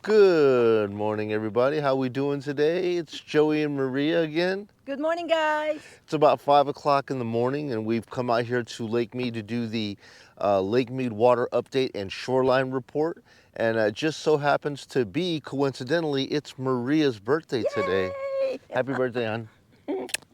Good morning, everybody. How we doing today? It's Joey and Maria again. Good morning, guys. It's about 5 o'clock in the morning, and we've come out here to Lake Mead to do the Lake Mead Water update and shoreline report. And it just so happens to be, coincidentally, it's Maria's birthday today. Yay! Happy birthday, hon.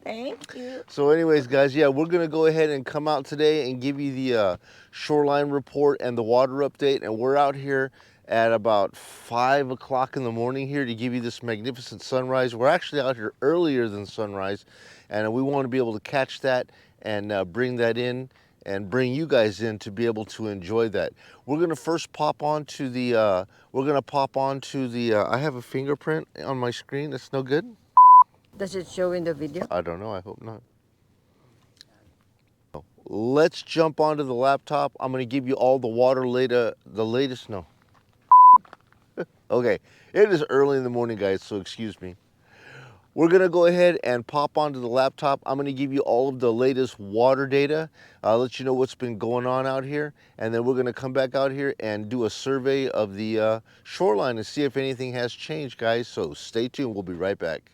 Thank you. So anyways, guys, yeah, we're going to go ahead and come out today and give you the shoreline report and the water update. And we're out here at about 5 o'clock in the morning here to give you this magnificent sunrise. We're actually out here earlier than sunrise, and we want to be able to catch that and bring that in and bring you guys in to be able to enjoy that. We're going to first pop onto the, I have a fingerprint on my screen. That's no good? Does it show in the video? I don't know. I hope not. Let's jump onto the laptop. I'm going to give you all the water the latest. No. Okay, it is early in the morning, guys, so excuse me. We're going to go ahead and pop onto the laptop. I'm going to give you all of the latest water data. I'll let you know what's been going on out here. And then we're going to come back out here and do a survey of the shoreline and see if anything has changed, guys. So stay tuned. We'll be right back.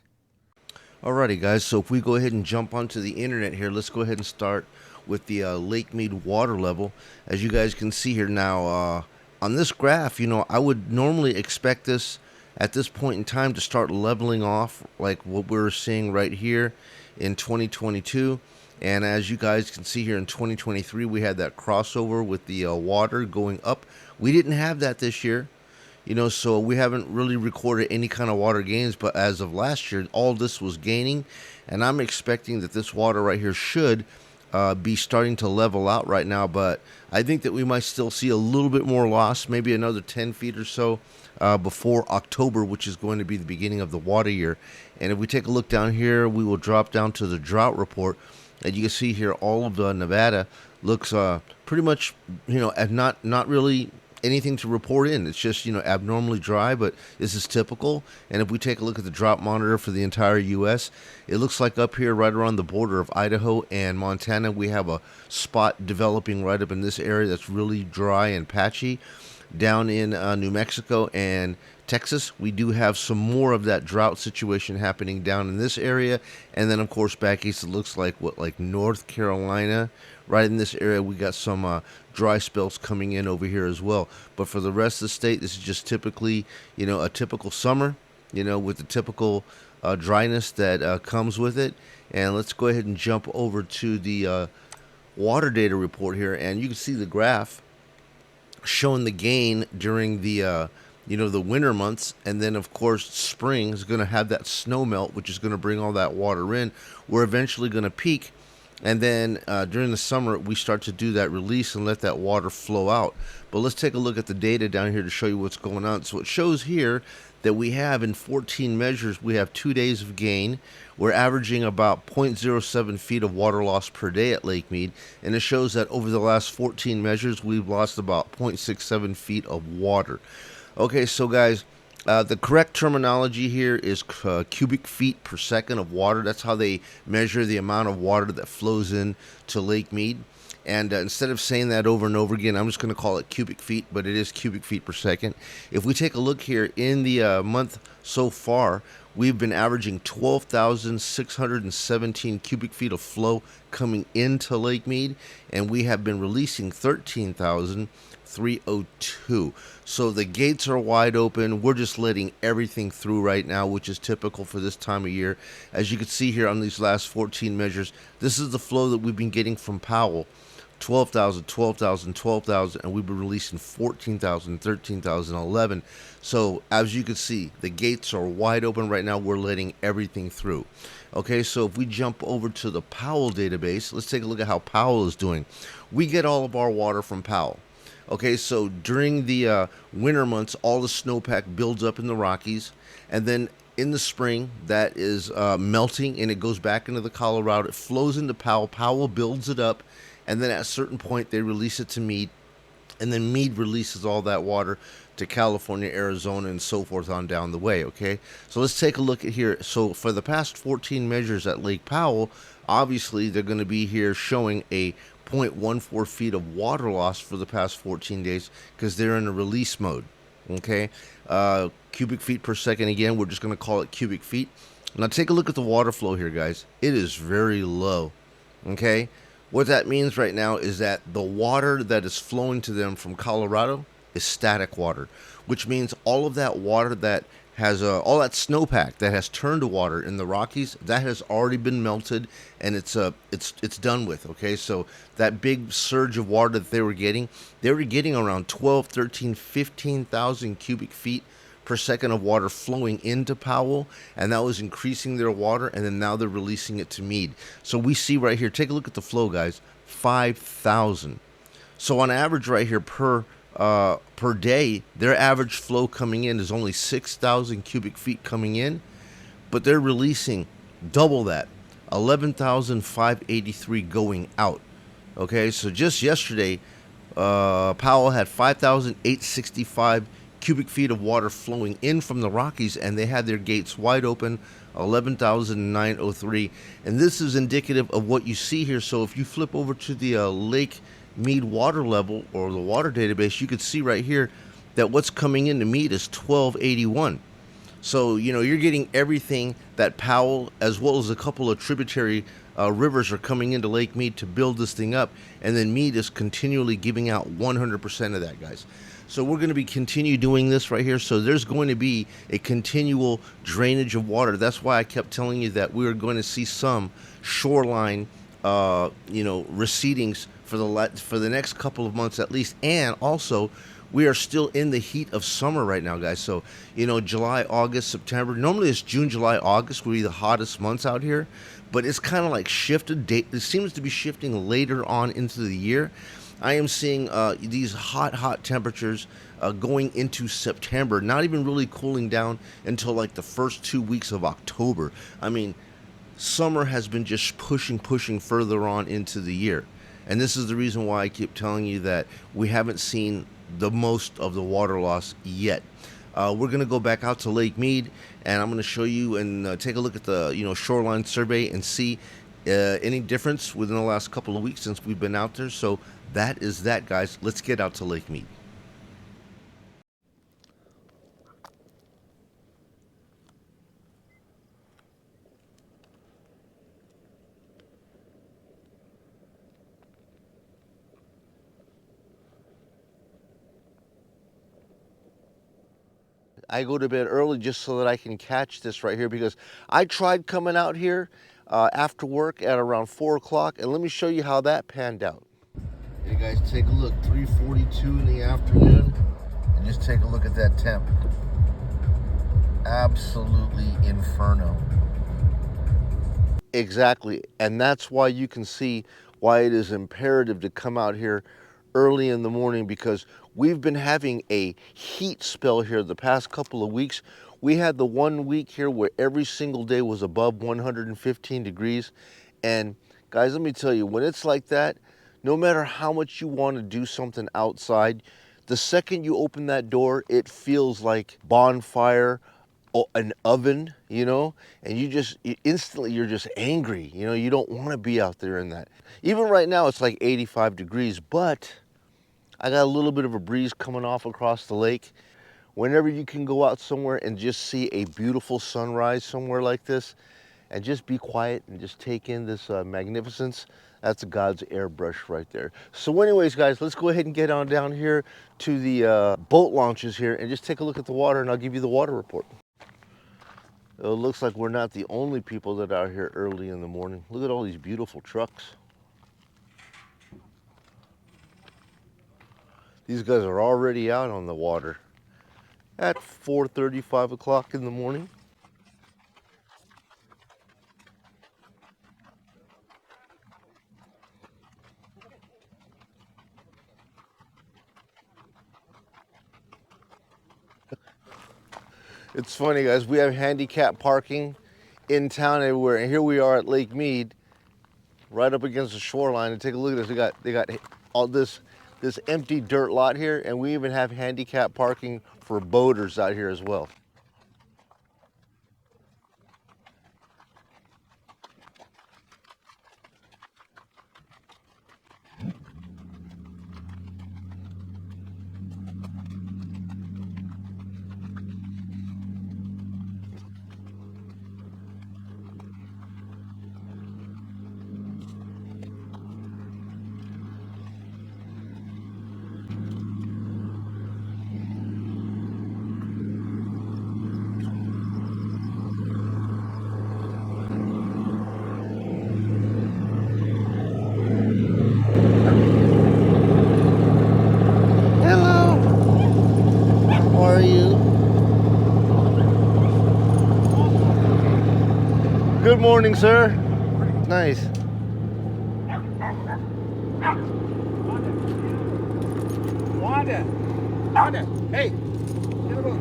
Alrighty, guys, so if we go ahead and jump onto the internet here, let's go ahead and start with the Lake Mead water level. As you guys can see here now, on this graph, you know, I would normally expect this at this point in time to start leveling off like what we're seeing right here in 2022. And as you guys can see here in 2023, we had that crossover with the water going up. We didn't have that this year. You know, so we haven't really recorded any kind of water gains, but as of last year, all this was gaining, and I'm expecting that this water right here should be starting to level out right now, but I think that we might still see a little bit more loss, maybe another 10 feet or so before October, which is going to be the beginning of the water year. And if we take a look down here, we will drop down to the drought report, and you can see here all of Nevada looks pretty much, you know, not really anything to report in. It's just, you know, abnormally dry, but this is typical. And if we take a look at the drought monitor for the entire U.S., it looks like up here right around the border of Idaho and Montana, we have a spot developing right up in this area that's really dry and patchy. Down in New Mexico and Texas, we do have some more of that drought situation happening down in this area. And then, of course, back east, it looks like like North Carolina. Right in this area, we got some dry spells coming in over here as well. But for the rest of the state, this is just typically, you know, a typical summer, you know, with the typical dryness that comes with it. And let's go ahead and jump over to the water data report here. And you can see the graph showing the gain during the you know, the winter months, and then of course spring is going to have that snow melt, which is going to bring all that water in. We're eventually going to peak, and then during the summer we start to do that release and let that water flow out. But let's take a look at the data down here to show you what's going on. So it shows here that we have in 14 measures, we have 2 days of gain. We're averaging about 0.07 feet of water loss per day at Lake Mead, and it shows that over the last 14 measures, we've lost about 0.67 feet of water. Okay, so guys, the correct terminology here is cubic feet per second of water. That's how they measure the amount of water that flows in to Lake Mead. And instead of saying that over and over again, I'm just going to call it cubic feet, but it is cubic feet per second. If we take a look here in the month so far, we've been averaging 12,617 cubic feet of flow coming into Lake Mead, and we have been releasing 13,302. So the gates are wide open. We're just letting everything through right now, which is typical for this time of year. As you can see here on these last 14 measures, this is the flow that we've been getting from Powell. 12,000, 12,000, 12,000, and we've been releasing 14,000, 13,000, 11. So as you can see, the gates are wide open right now. We're letting everything through. Okay, so if we jump over to the Powell database, let's take a look at how Powell is doing. We get all of our water from Powell. Okay, so during the winter months, all the snowpack builds up in the Rockies, and then in the spring, that is melting, and it goes back into the Colorado. It flows into Powell. Powell builds it up, and then at a certain point, they release it to Mead, and then Mead releases all that water to California, Arizona, and so forth on down the way, okay? So let's take a look at here. So for the past 14 measures at Lake Powell, obviously they're going to be here showing a 0.14 feet of water loss for the past 14 days because they're in a release mode. Okay, cubic feet per second. Again, we're just going to call it cubic feet. Now take a look at the water flow here, guys. It is very low. Okay, what that means right now is that the water that is flowing to them from Colorado is static water, which means all of that water that has all that snowpack that has turned to water in the Rockies, that has already been melted, and it's done with. Okay, so that big surge of water that they were getting around 12, 13, 15,000 cubic feet per second of water flowing into Powell, and that was increasing their water, and then now they're releasing it to Mead. So we see right here, take a look at the flow, guys, 5,000. So on average right here per day, their average flow coming in is only 6,000 cubic feet coming in, but they're releasing double that, 11,583 going out. Okay, so just yesterday, Powell had 5,865 cubic feet of water flowing in from the Rockies, and they had their gates wide open, 11,903. And this is indicative of what you see here. So if you flip over to the Lake Mead water level or the water database, you could see right here that what's coming into Mead is 1281. So, you know, you're getting everything that Powell, as well as a couple of tributary rivers, are coming into Lake Mead to build this thing up. And then Mead is continually giving out 100% of that, guys. So we're going to be continue doing this right here. So there's going to be a continual drainage of water. That's why I kept telling you that we are going to see some shoreline, recedings for the next couple of months at least. And also, we are still in the heat of summer right now, guys. So, you know, July, August, September. Normally it's June, July, August would be the hottest months out here. But it's kind of like shifted. It seems to be shifting later on into the year. I am seeing these hot temperatures going into September, not even really cooling down until like the first 2 weeks of October. I mean, summer has been just pushing further on into the year. And this is the reason why I keep telling you that we haven't seen the most of the water loss yet. We're going to go back out to Lake Mead, and I'm going to show you and take a look at the shoreline survey and see any difference within the last couple of weeks since we've been out there. So that is that, guys. Let's get out to Lake Mead. I go to bed early just so that I can catch this right here, because I tried coming out here after work at around 4 o'clock, and let me show you how that panned out. Hey guys, take a look, 3:42 in the afternoon, and just take a look at that temp. Absolutely inferno. Exactly, and that's why you can see why it is imperative to come out here early in the morning, because we've been having a heat spell here the past couple of weeks. We had the 1 week here where every single day was above 115 degrees. And guys, let me tell you, when it's like that, no matter how much you want to do something outside, the second you open that door, it feels like bonfire, an oven, and instantly you're just angry. You don't want to be out there in that. Even right now, it's like 85 degrees, but I got a little bit of a breeze coming off across the lake. Whenever you can go out somewhere and just see a beautiful sunrise somewhere like this and just be quiet and just take in this magnificence, that's God's airbrush right there. So anyways, guys, let's go ahead and get on down here to the boat launches here and just take a look at the water, and I'll give you the water report. It looks like we're not the only people that are out here early in the morning. Look at all these beautiful trucks. These guys are already out on the water at 4:30, 5 o'clock in the morning. It's funny, guys, we have handicap parking in town everywhere, and here we are at Lake Mead, right up against the shoreline. And take a look at this. They got all this empty dirt lot here, and we even have handicap parking for boaters out here as well. are you? Good morning, sir. Nice. Wanda. Wanda. Hey. Get a boat.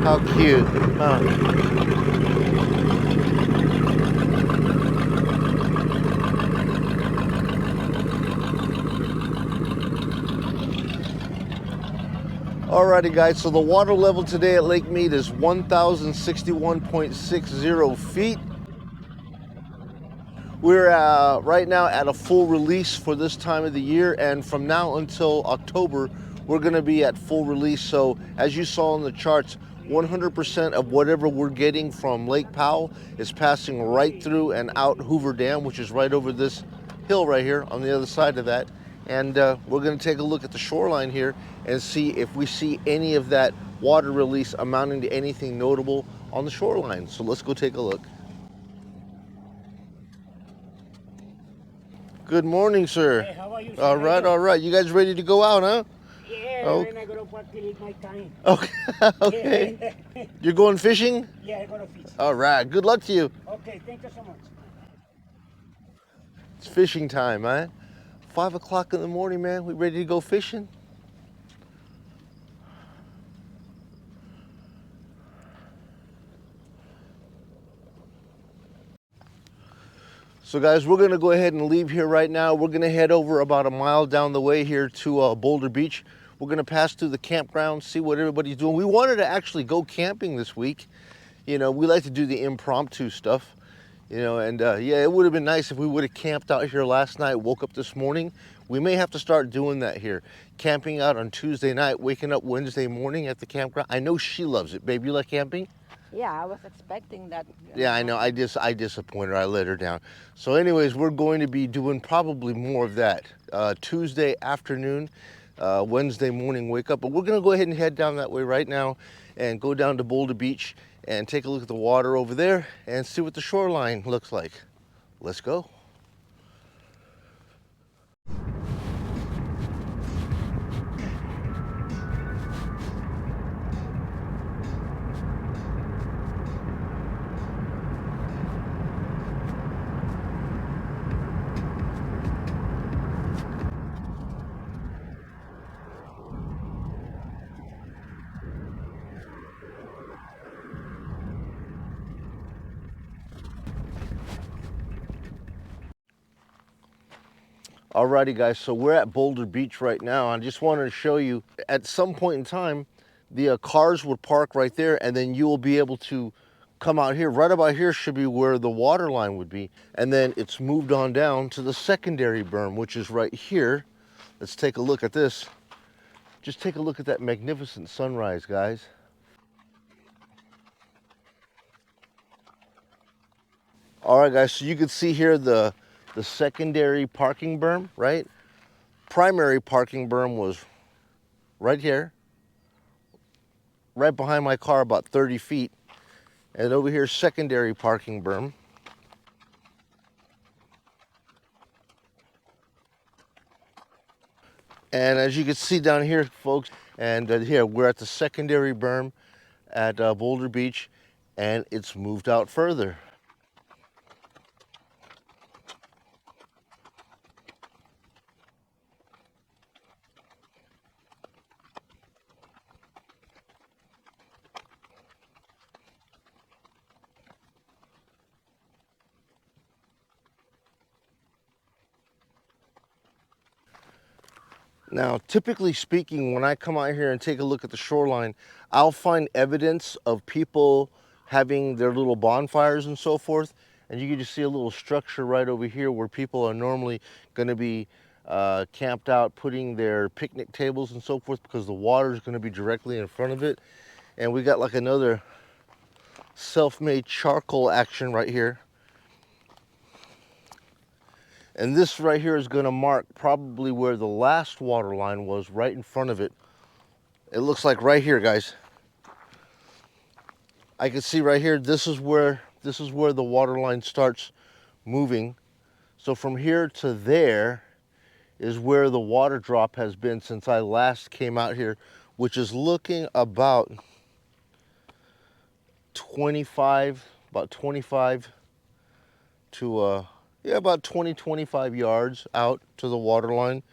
How cute. Huh? Alrighty guys, so the water level today at Lake Mead is 1,061.60 feet. We're right now at a full release for this time of the year, and from now until October, we're gonna be at full release. So as you saw in the charts, 100% of whatever we're getting from Lake Powell is passing right through and out Hoover Dam, which is right over this hill right here on the other side of that. And we're gonna take a look at the shoreline here and see if we see any of that water release amounting to anything notable on the shoreline. So let's go take a look. Good morning, sir. Hey, how are you? All right, all right. You guys ready to go out, huh? Yeah, Oh. and I'm gonna calculate my time. Okay. Okay. You're going fishing? Yeah, I'm gonna fish. All right. Good luck to you. Okay, thank you so much. It's fishing time, man. 5 o'clock in the morning, man. We ready to go fishing? So guys, we're gonna go ahead and leave here right now. We're gonna head over about a mile down the way here to Boulder Beach. We're gonna pass through the campground, see what everybody's doing. We wanted to actually go camping this week. You know, we like to do the impromptu stuff, you know, and yeah, it would have been nice if we would have camped out here last night, woke up this morning. We may have to start doing that here. Camping out on Tuesday night, waking up Wednesday morning at the campground. I know she loves it. Babe, you like camping? Yeah, I was expecting that. Yeah, I know. I disappointed her. I let her down. So anyways, we're going to be doing probably more of that. Tuesday afternoon, Wednesday morning wake up. But we're going to go ahead and head down that way right now and go down to Boulder Beach and take a look at the water over there and see what the shoreline looks like. Let's go. Alrighty guys, so we're at Boulder Beach right now. I just wanted to show you, at some point in time, the cars would park right there, and then you will be able to come out here. Right about here should be where the water line would be. And then it's moved on down to the secondary berm, which is right here. Let's take a look at this. Just take a look at that magnificent sunrise, guys. All right, guys, so you can see here the secondary parking berm, right? Primary parking berm was right here, right behind my car, about 30 feet. And over here, secondary parking berm. And as you can see down here, folks, and here, we're at the secondary berm at Boulder Beach, and it's moved out further. Now, typically speaking, when I come out here and take a look at the shoreline, I'll find evidence of people having their little bonfires and so forth. And you can just see a little structure right over here where people are normally going to be camped out, putting their picnic tables and so forth, because the water is going to be directly in front of it. And we got like another self-made charcoal action right here. And this right here is gonna mark probably where the last water line was, right in front of it. It looks like right here, guys. I can see right here, this is where the water line starts moving. So from here to there is where the water drop has been since I last came out here, which is looking about 25 to yeah, about 25 yards out to the water line.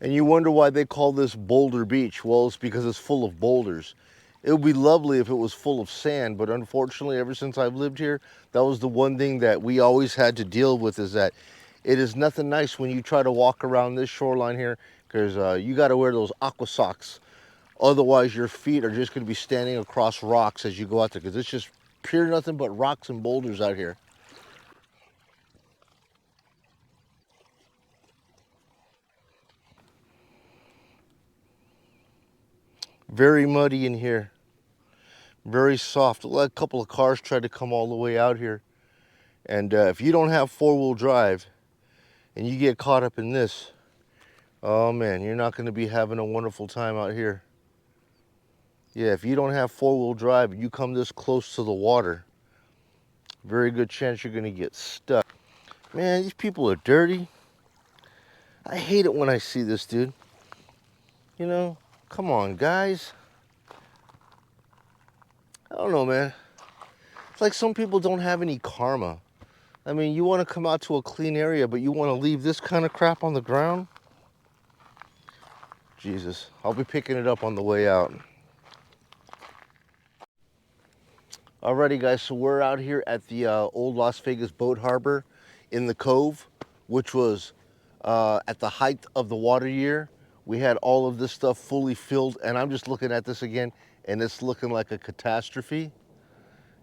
And you wonder why they call this Boulder Beach. Well, it's because it's full of boulders. It would be lovely if it was full of sand, but unfortunately, ever since I've lived here, that was the one thing that we always had to deal with, is that it is nothing nice when you try to walk around this shoreline here, because you got to wear those aqua socks. Otherwise, your feet are just going to be standing across rocks as you go out there, because it's just pure nothing but rocks and boulders out here. Very muddy in here. Very soft. A couple of cars tried to come all the way out here. And if you don't have four-wheel drive and you get caught up in this, oh man, you're not going to be having a wonderful time out here. Yeah, if you don't have four-wheel drive and you come this close to the water, very good chance you're going to get stuck. Man, these people are dirty. I hate it when I see this, dude. You know, come on, guys. I don't know, man. It's like some people don't have any karma. I mean, you want to come out to a clean area, but you want to leave this kind of crap on the ground? Jesus, I'll be picking it up on the way out. Alrighty, guys, so we're out here at the old Las Vegas boat harbor in the cove, which was at the height of the water year. We had all of this stuff fully filled, and I'm just looking at this again, and it's looking like a catastrophe.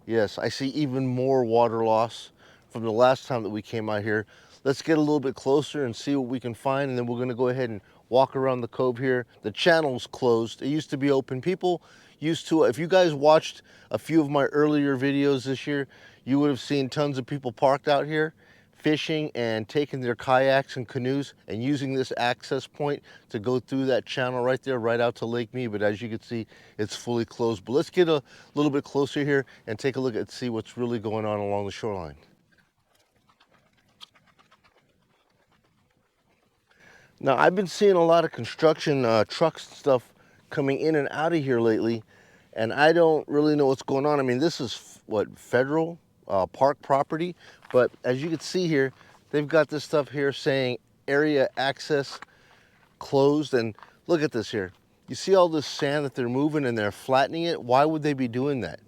Yes, I see even more water loss from the last time that we came out here. Let's get a little bit closer and see what we can find, and then we're gonna go ahead and walk around the cove here. The channel's closed. It used to be open. People used to, if you guys watched a few of my earlier videos this year, you would have seen tons of people parked out here fishing and taking their kayaks and canoes and using this access point to go through that channel right there, right out to Lake Mead. But as you can see, it's fully closed. But let's get a little bit closer here and take a look at see what's really going on along the shoreline. Now, I've been seeing a lot of construction trucks and stuff coming in and out of here lately, and I don't really know what's going on. I mean, this is what, federal park property, but as you can see here, they've got this stuff here saying area access closed. And look at this here. You see all this sand that they're moving and they're flattening it? Why would they be doing that?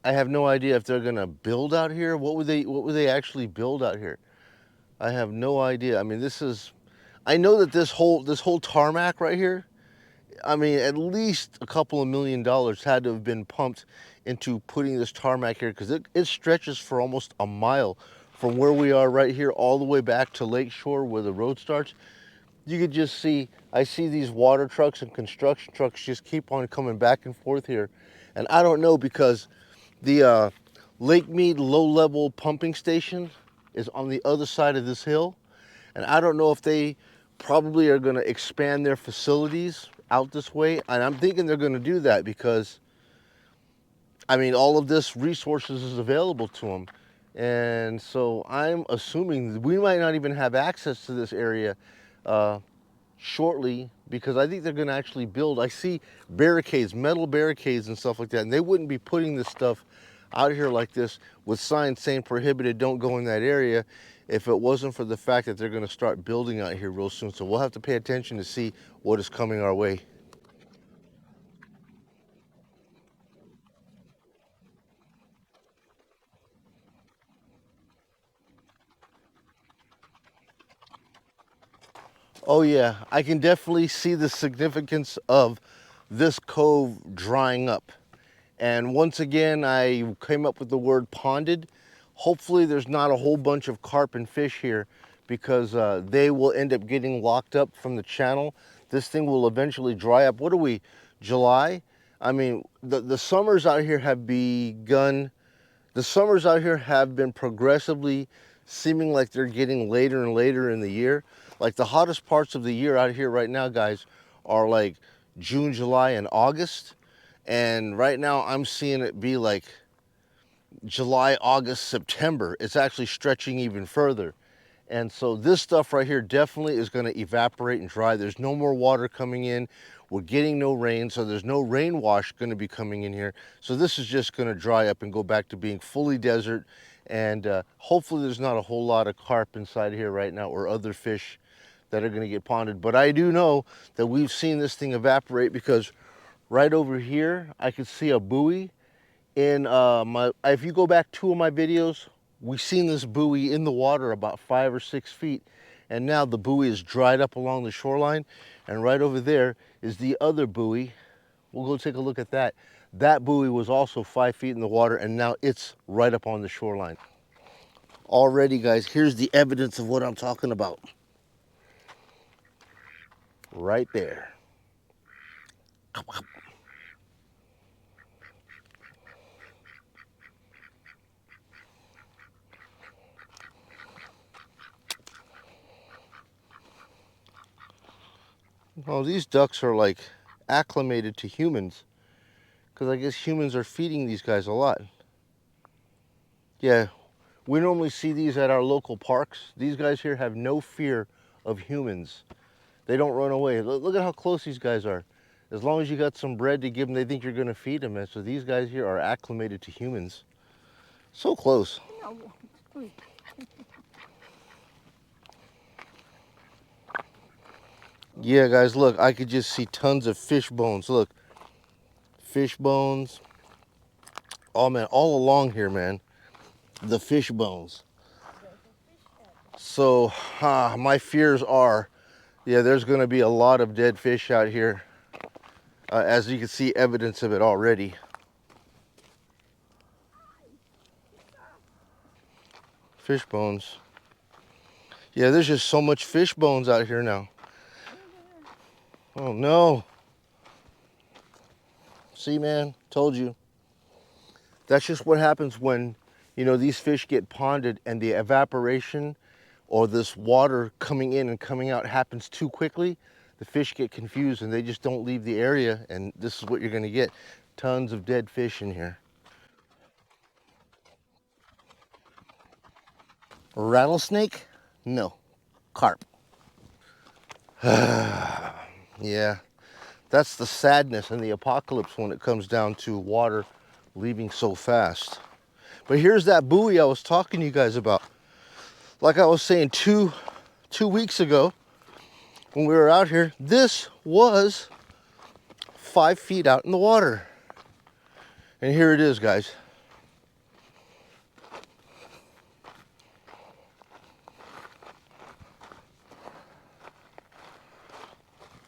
I have no idea if they're gonna build out here. What would they actually build out here? I have no idea. I mean, this is, I know that this whole tarmac right here, I mean, at least a couple of $1 million had to have been pumped into putting this tarmac here, because it stretches for almost a mile from where we are right here all the way back to Lakeshore where the road starts. You could just see, I see these water trucks and construction trucks just keep on coming back and forth here. And I don't know, because the Lake Mead low-level pumping station is on the other side of this hill. And I don't know if they probably are going to expand their facilities out this way. And I'm thinking they're going to do that because, I mean, all of this resources is available to them. And so I'm assuming we might not even have access to this area shortly, because I think they're going to actually build, I see barricades, metal barricades and stuff like that. And they wouldn't be putting this stuff out here like this with signs saying prohibited, don't go in that area, if it wasn't for the fact that they're going to start building out here real soon. So we'll have to pay attention to see what is coming our way. Oh yeah, I can definitely see the significance of this cove drying up. And once again, I came up with the word ponded. Hopefully there's not a whole bunch of carp and fish here, because they will end up getting locked up from the channel. This thing will eventually dry up. What are we, July? I mean, the summers out here have begun. The summers out here have been progressively seeming like they're getting later and later in the year. Like the hottest parts of the year out here right now, guys, are like June, July, and August. And right now I'm seeing it be like July, August, September. It's actually stretching even further. And so this stuff right here definitely is going to evaporate and dry. There's no more water coming in. We're getting no rain, so there's no rain wash going to be coming in here. So this is just going to dry up and go back to being fully desert. And hopefully there's not a whole lot of carp inside here right now or other fish that are going to get ponded. But I do know that we've seen this thing evaporate because right over here, I could see a buoy in if you go back 2 of my videos, we've seen this buoy in the water about 5 or 6 feet, and now the buoy is dried up along the shoreline, and right over there is the other buoy. We'll go take a look at that. That buoy was also 5 feet in the water, and now it's right up on the shoreline. Already, guys, here's the evidence of what I'm talking about. Right there. Well, these ducks are like acclimated to humans because I guess humans are feeding these guys a lot. Yeah, we normally see these at our local parks. These guys here have no fear of humans. They don't run away. Look at how close these guys are. As long as you got some bread to give them, they think you're going to feed them. And so these guys here are acclimated to humans. So close. Yeah, guys, look, I could just see tons of fish bones. Look, fish bones. Oh, man, all along here, man, the fish bones. So my fears are, yeah, there's going to be a lot of dead fish out here. As you can see, evidence of it already. Fish bones. Yeah, there's just so much fish bones out here now. Oh no. See, man, told you. That's just what happens when, you know, these fish get ponded and the evaporation or this water coming in and coming out happens too quickly. The fish get confused and they just don't leave the area, and this is what you're going to get. Tons of dead fish in here. Rattlesnake? No. Carp. Yeah, that's the sadness and the apocalypse when it comes down to water leaving so fast. But here's that buoy I was talking to you guys about. Like I was saying 2 weeks ago when we were out here, this was 5 feet out in the water. And here it is, guys.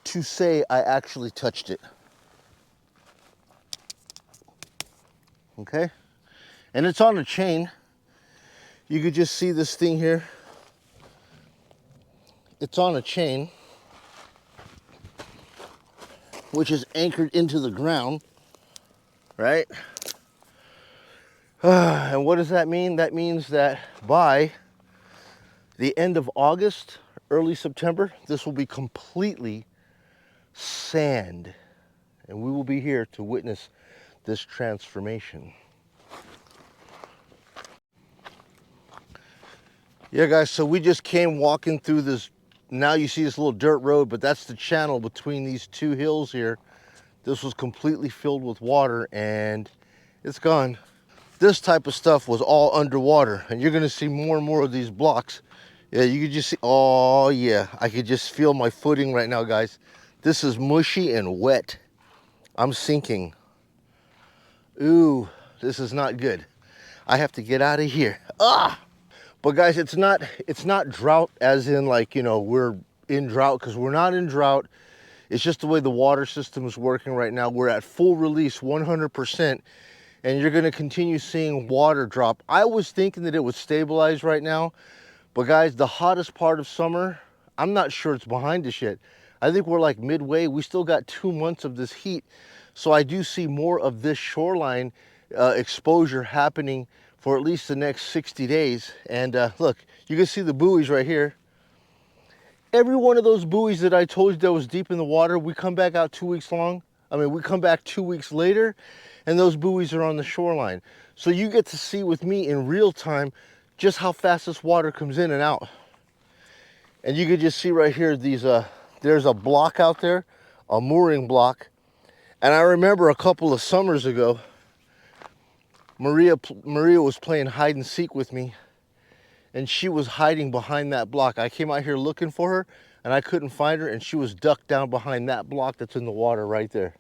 To say I actually touched it. Okay? And it's on a chain. You could just see this thing here. It's on a chain, which is anchored into the ground, right? And what does that mean? That means that by the end of August, early September, this will be completely sand, and we will be here to witness this transformation. Yeah, guys, so we just came walking through this. Now you see this little dirt road, but that's the channel between these 2 hills here. This was completely filled with water and it's gone. This type of stuff was all underwater, and you're going to see more and more of these blocks. Yeah, you could just see, oh yeah, I could just feel my footing right now, guys. This is mushy and wet. I'm sinking. Ooh, this is not good. I have to get out of here. Ah! But guys, it's not drought as in like, you know, we're in drought, because we're not in drought. It's just the way the water system is working right now. We're at full release, 100%, and you're going to continue seeing water drop. I was thinking that it would stabilize right now, but guys, the hottest part of summer, I'm not sure it's behind us yet. I think we're like midway. We still got 2 months of this heat. So I do see more of this shoreline exposure happening for at least the next 60 days. And look, you can see the buoys right here. Every one of those buoys that I told you that was deep in the water, we come back out 2 weeks long. We come back 2 weeks later, and those buoys are on the shoreline. So you get to see with me in real time just how fast this water comes in and out. And you can just see right here, these there's a block out there, a mooring block. And I remember a couple of summers ago, Maria was playing hide and seek with me, and she was hiding behind that block. I came out here looking for her, and I couldn't find her, and she was ducked down behind that block that's in the water right there.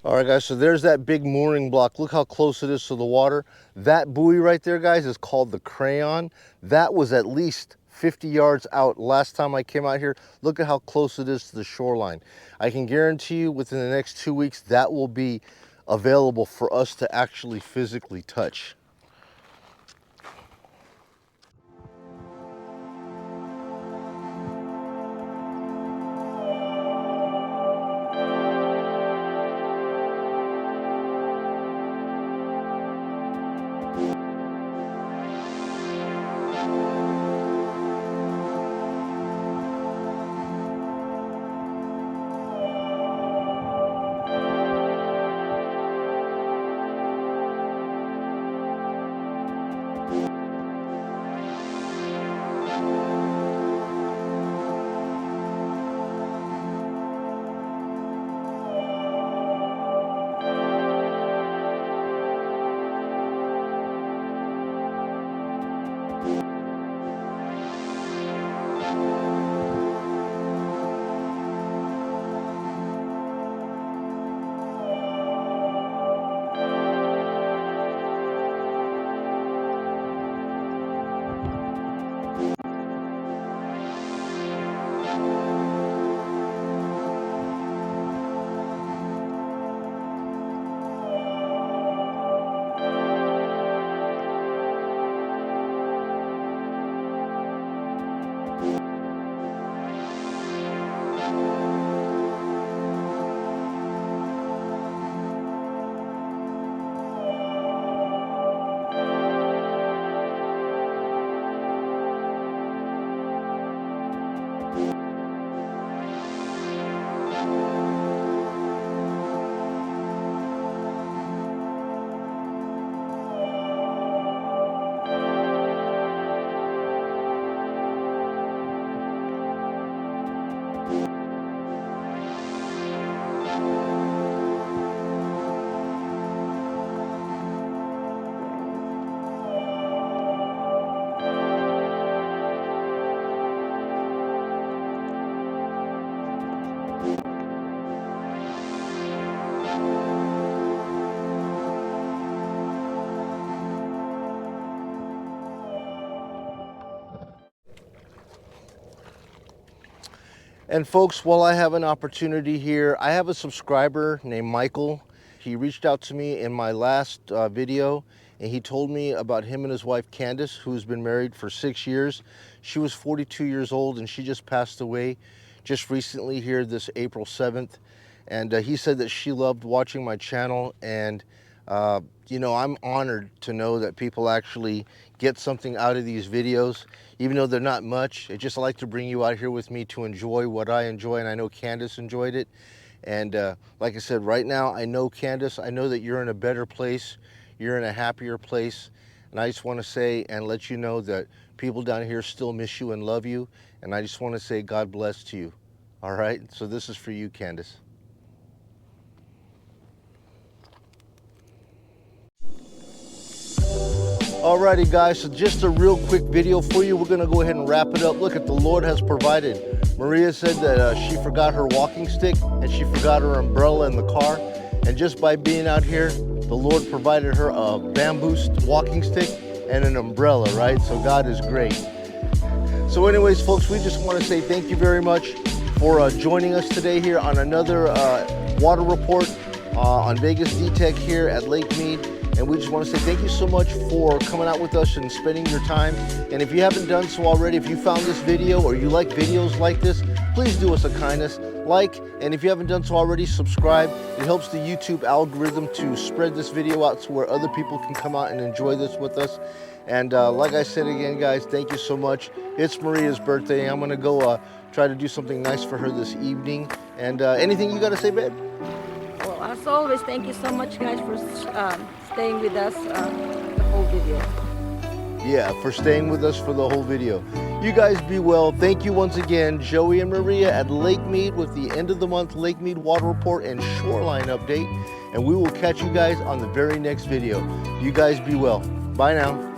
All right, guys, so there's that big mooring block. Look how close it is to the water. That buoy right there, guys, is called the Crayon. That was at least 50 yards out last time I came out here. Look at how close it is to the shoreline. I can guarantee you within the next 2 weeks, that will be available for us to actually physically touch. And folks, while I have an opportunity here, I have a subscriber named Michael. He reached out to me in my last video, and he told me about him and his wife Candace, who's been married for 6 years. She was 42 years old, and she just passed away just recently here this April 7th. And he said that she loved watching my channel, and you know, I'm honored to know that people actually get something out of these videos, even though they're not much. I just like to bring you out here with me to enjoy what I enjoy, and I know Candace enjoyed it. And like I said, right now, I know Candace, I know that you're in a better place, you're in a happier place, and I just want to say and let you know that people down here still miss you and love you, and I just want to say God bless to you. All right, so this is for you, Candace. Alrighty guys, so just a real quick video for you. We're gonna go ahead and wrap it up. Look at the Lord has provided. Maria said that she forgot her walking stick and she forgot her umbrella in the car. And just by being out here, the Lord provided her a bamboo walking stick and an umbrella, right? So God is great. So anyways, folks, we just want to say thank you very much for joining us today here on another water report on VegasDtech here at Lake Mead. And we just want to say thank you so much for coming out with us and spending your time. And if you haven't done so already, if you found this video or you like videos like this, please do us a kindness, like, and if you haven't done so already, subscribe. It helps the YouTube algorithm to spread this video out to where other people can come out and enjoy this with us. And like I said again, guys, thank you so much. It's Maria's birthday. I'm gonna go try to do something nice for her this evening. And anything you gotta say, babe? Well, as always, thank you so much, guys, for staying with us the whole video. Yeah, for staying with us for the whole video. You guys be well. Thank you once again, Joey and Maria at Lake Mead with the end of the month Lake Mead water report and shoreline update. And we will catch you guys on the very next video. You guys be well. Bye now.